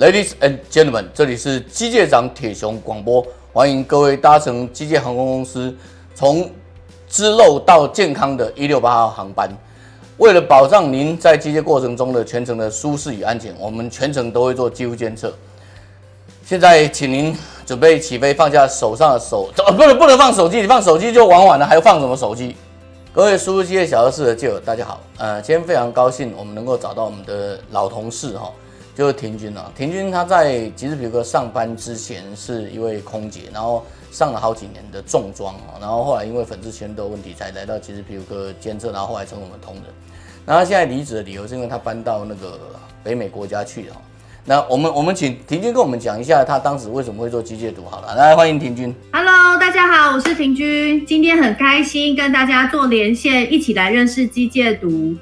Ladies and gentlemen， 这里是机械长铁雄广播，欢迎各位搭乘机械航空公司从支漏到健康的168号航班。为了保障您在机械过程中的全程的舒适与安全，我们全程都会做肌肤监测。现在，请您准备起飞，放下手上的手，不能放手机，你放手机就玩完了，还要放什么手机？各位舒适机械小教室的旧友，大家好，今天非常高兴我们能够找到我们的老同事哈。就是婷君啊，婷君她在吉士皮革上班之前是一位空姐，然后上了好几年的重装，然后后来因为粉质签的问题才来到吉士皮革监测，然后后来成为我们同仁。然后她现在离职的理由是因为她搬到那个北美国家去了。那我们请婷君跟我们讲一下她当时为什么会做机械读好了，来欢迎婷君。Hello， 大家好，我是婷君，今天很开心跟大家做连线，一起来认识机械读。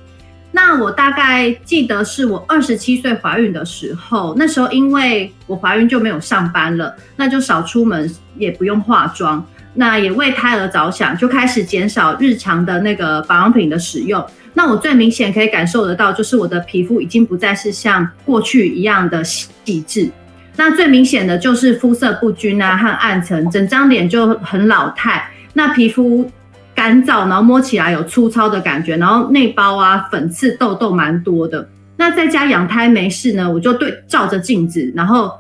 那我大概记得是我27岁怀孕的时候，那时候因为我怀孕就没有上班了，那就少出门，也不用化妆，那也为胎儿着想，就开始减少日常的那个保养品的使用。那我最明显可以感受得到，就是我的皮肤已经不再是像过去一样的细致。那最明显的就是肤色不均啊和暗沉，整张脸就很老态，那皮肤干燥，然后摸起来有粗糙的感觉，然后内包啊粉刺痘痘蛮多的。那在家养胎没事呢，我就照着镜子，然后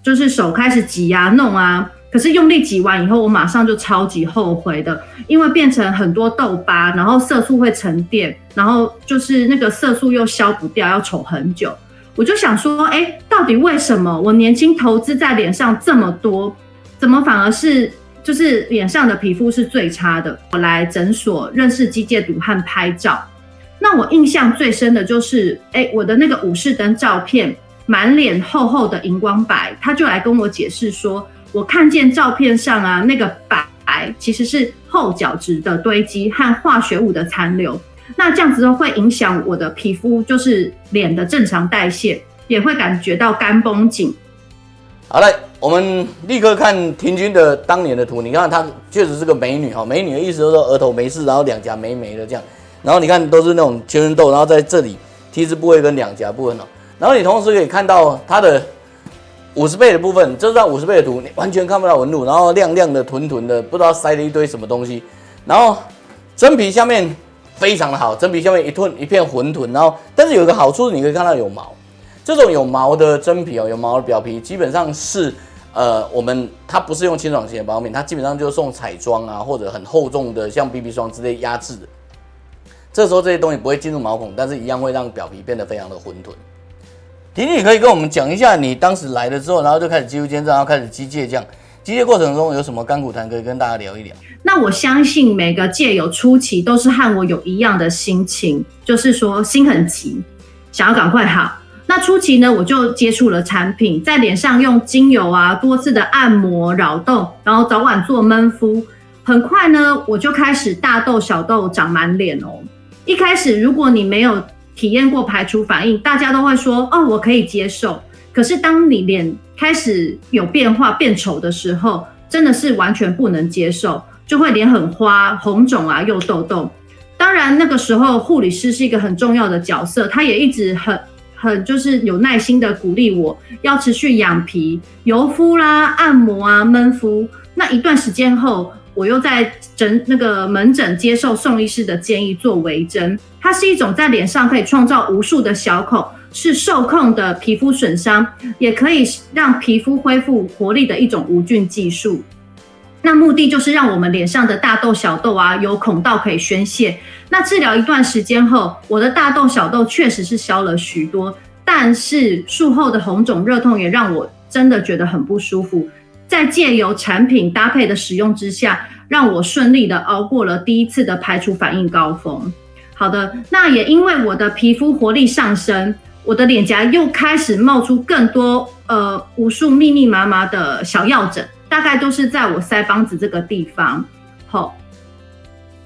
就是手开始挤啊弄啊，可是用力挤完以后，我马上就超级后悔的，因为变成很多痘疤，然后色素会沉淀，然后就是那个色素又消不掉，要丑很久。我就想说，到底为什么我年轻投资在脸上这么多，怎么反而是就是脸上的皮肤是最差的？我来诊所认识机械读和拍照，那我印象最深的就是，我的那个武士灯照片，满脸厚厚的荧光白，他就来跟我解释说，我看见照片上啊那个白其实是后角质的堆积和化学物的残留，那这样子会影响我的皮肤，就是脸的正常代谢，也会感觉到干绷紧。好嘞，我们立刻看婷君的当年的图。你看她确实是个美女哈，美女的意思就是说额头没事，然后两颊美美的这样。然后你看都是那种全身痘，然后在这里 T 字部位跟两颊部分哦。然后你同时可以看到她的50倍的部分，这张50倍的图，你完全看不到纹路，然后亮亮的、臀臀的，不知道塞了一堆什么东西。然后真皮下面非常的好，真皮下面一片混沌，然后但是有一个好处，你可以看到有毛。这种有毛的真皮有毛的表皮，基本上是它不是用清爽型的保养品，它基本上就是用彩妆啊，或者很厚重的像 BB 霜之类压制的。这时候这些东西不会进入毛孔，但是一样会让表皮变得非常的混沌。婷婷，你可以跟我们讲一下你当时来了之后，然后就开始肌肤监测，然后开始机械这样。机械过程中有什么甘苦谈可以跟大家聊一聊？那我相信每个界友初期都是和我有一样的心情，就是说心很急，想要赶快好。那初期呢，我就接触了产品，在脸上用精油啊，多次的按摩扰动，然后早晚做闷敷，很快呢，我就开始大痘小痘长满脸哦。一开始如果你没有体验过排除反应，大家都会说哦，我可以接受。可是当你脸开始有变化变丑的时候，真的是完全不能接受，就会脸很花、红肿啊，又痘痘。当然那个时候护理师是一个很重要的角色，他也一直很就是有耐心的鼓励我要持续养皮、油敷啦、按摩啊、闷敷。那一段时间后，我又在那个门诊接受宋医师的建议做微针，它是一种在脸上可以创造无数的小孔，是受控的皮肤损伤，也可以让皮肤恢复活力的一种无菌技术。那目的就是让我们脸上的大痘小痘啊有孔道可以宣泄。那治疗一段时间后，我的大痘小痘确实是消了许多，但是术后的红肿热痛也让我真的觉得很不舒服。在借由产品搭配的使用之下，让我顺利的熬过了第一次的排除反应高峰。好的，那也因为我的皮肤活力上升，我的脸颊又开始冒出更多无数密密麻麻的小药疹，大概都是在我腮帮子这个地方。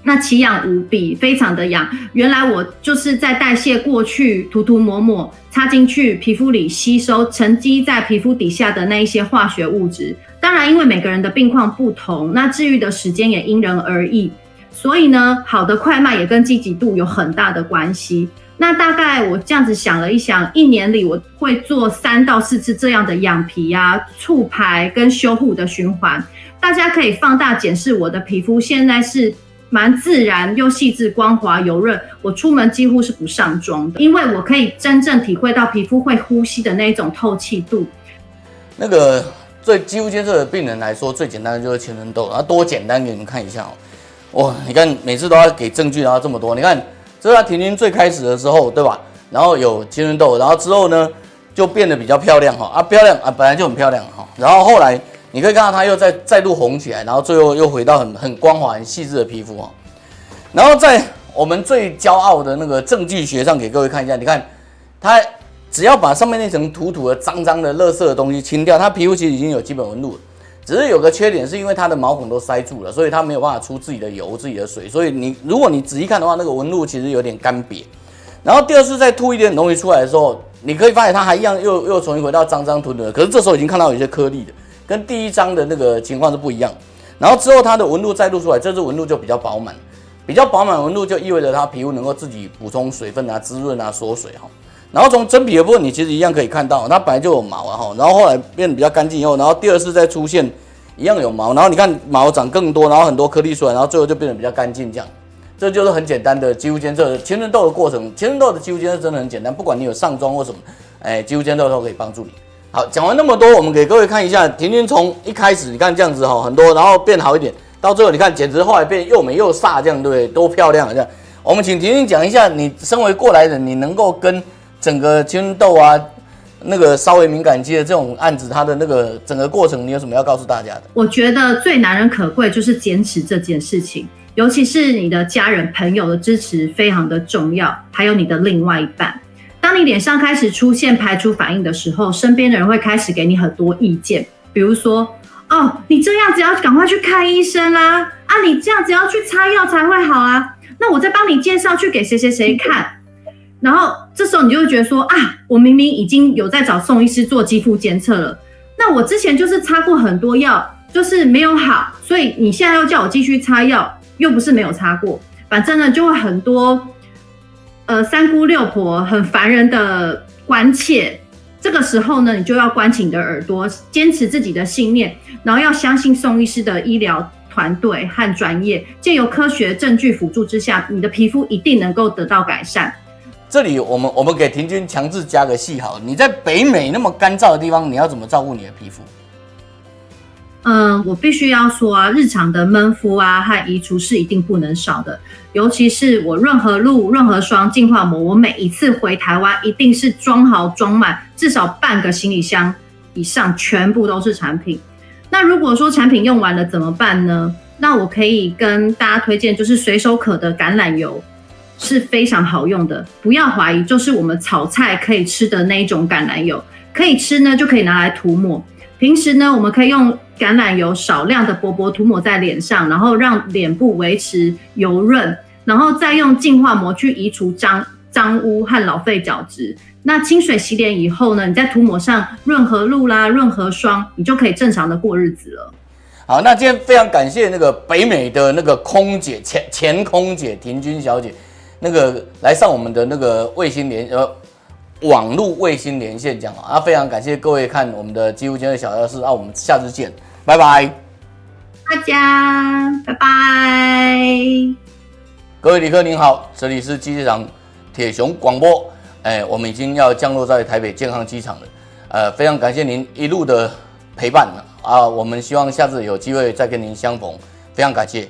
那奇痒无比，非常的痒。原来我就是在代谢过去涂涂抹抹插进去皮肤里吸收沉积在皮肤底下的那一些化学物质。当然因为每个人的病况不同，那治愈的时间也因人而异，所以呢好的快慢也跟积极度有很大的关系。那大概我这样子想了一想，一年里我会做3到4次这样的养皮啊、促排跟修护的循环。大家可以放大检视我的皮肤，现在是蛮自然又细致、光滑油润。我出门几乎是不上妆的，因为我可以真正体会到皮肤会呼吸的那种透气度。那个对肌肤监测的病人来说，最简单的就是青春痘，然后多简单给你们看一下哦。哇，你看每次都要给证据，然后这么多，你看这是他婷婷最开始的时候，对吧？然后有青春痘，然后之后呢就变得比较漂亮哈漂亮啊，本来就很漂亮哈，然后后来你可以看到它又再度红起来，然后最后又回到很光滑、很细致的皮肤哈。然后在我们最骄傲的那个证据学上给各位看一下，你看它只要把上面那层土土的、脏脏的、垃圾的东西清掉，它皮肤其实已经有基本纹路了。只是有个缺点，是因为它的毛孔都塞住了，所以它没有办法出自己的油、自己的水。所以如果你仔细看的话，那个纹路其实有点干瘪。然后第二次再吐一点东西出来的时候，你可以发现它还一样又重新回到脏脏吞的，可是这时候已经看到有些颗粒的，跟第一张的那个情况是不一样。然后之后它的纹路再露出来，这次纹路就比较饱满，比较饱满纹路就意味着它皮肤能够自己补充水分啊、滋润啊、锁水哈。然后从真皮的部分，你其实一样可以看到，它本来就有毛啊哈，然后后来变得比较干净以后，然后第二次再出现一样有毛，然后你看毛长更多，然后很多颗粒出来，然后最后就变得比较干净这样。这就是很简单的肌肤监测青春痘的过程。青春痘的肌肤监测真的很简单，不管你有上妆或什么，肌肤监测都可以帮助你。好，讲完那么多，我们给各位看一下，婷婷从一开始你看这样子哈，很多，然后变好一点，到最后你看简直后来变又美又飒，这样对不对？多漂亮这样。我们请婷婷讲一下，你身为过来人，你能够跟整个青春痘啊，那个稍微敏感肌的这种案子，它的那个整个过程，你有什么要告诉大家的？我觉得最难能可贵就是坚持这件事情，尤其是你的家人朋友的支持非常的重要，还有你的另外一半。当你脸上开始出现排除反应的时候，身边的人会开始给你很多意见，比如说，哦，你这样子要赶快去看医生啦，啊，你这样子要去擦药才会好啊，那我再帮你介绍去给谁谁谁看。然后这时候你就会觉得说啊，我明明已经有在找宋医师做肌肤监测了，那我之前就是擦过很多药，就是没有好，所以你现在又叫我继续擦药，又不是没有擦过，反正呢就会很多三姑六婆很烦人的关切。这个时候呢，你就要关起你的耳朵，坚持自己的信念，然后要相信宋医师的医疗团队和专业，借由科学证据辅助之下，你的皮肤一定能够得到改善。这里我们给婷君强制加个戏好了，你在北美那么干燥的地方，你要怎么照顾你的皮肤？我必须要说啊，日常的闷敷啊和移除是一定不能少的，尤其是我润和露、润和霜、净化膜，我每一次回台湾一定是装好装满，至少半个行李箱以上全部都是产品。那如果说产品用完了怎么办呢？那我可以跟大家推荐，就是随手可得橄榄油是非常好用的，不要怀疑，就是我们炒菜可以吃的那一种橄榄油，可以吃呢就可以拿来涂抹。平时呢，我们可以用橄榄油少量的薄薄涂抹在脸上，然后让脸部维持油润，然后再用净化膜去移除脏污和老废角质。那清水洗脸以后呢，你再涂抹上润和露啦、润和霜，你就可以正常的过日子了。好，那今天非常感谢那个北美的那个空姐前空姐婷君小姐，那个来上我们的那个网络卫星连线讲啊，非常感谢各位看我们的肌肤监测小教室啊，我们下次见，拜拜，大家拜拜。各位旅客您好，这里是机械厂铁雄广播，我们已经要降落在台北健康机场了，非常感谢您一路的陪伴啊，我们希望下次有机会再跟您相逢，非常感谢。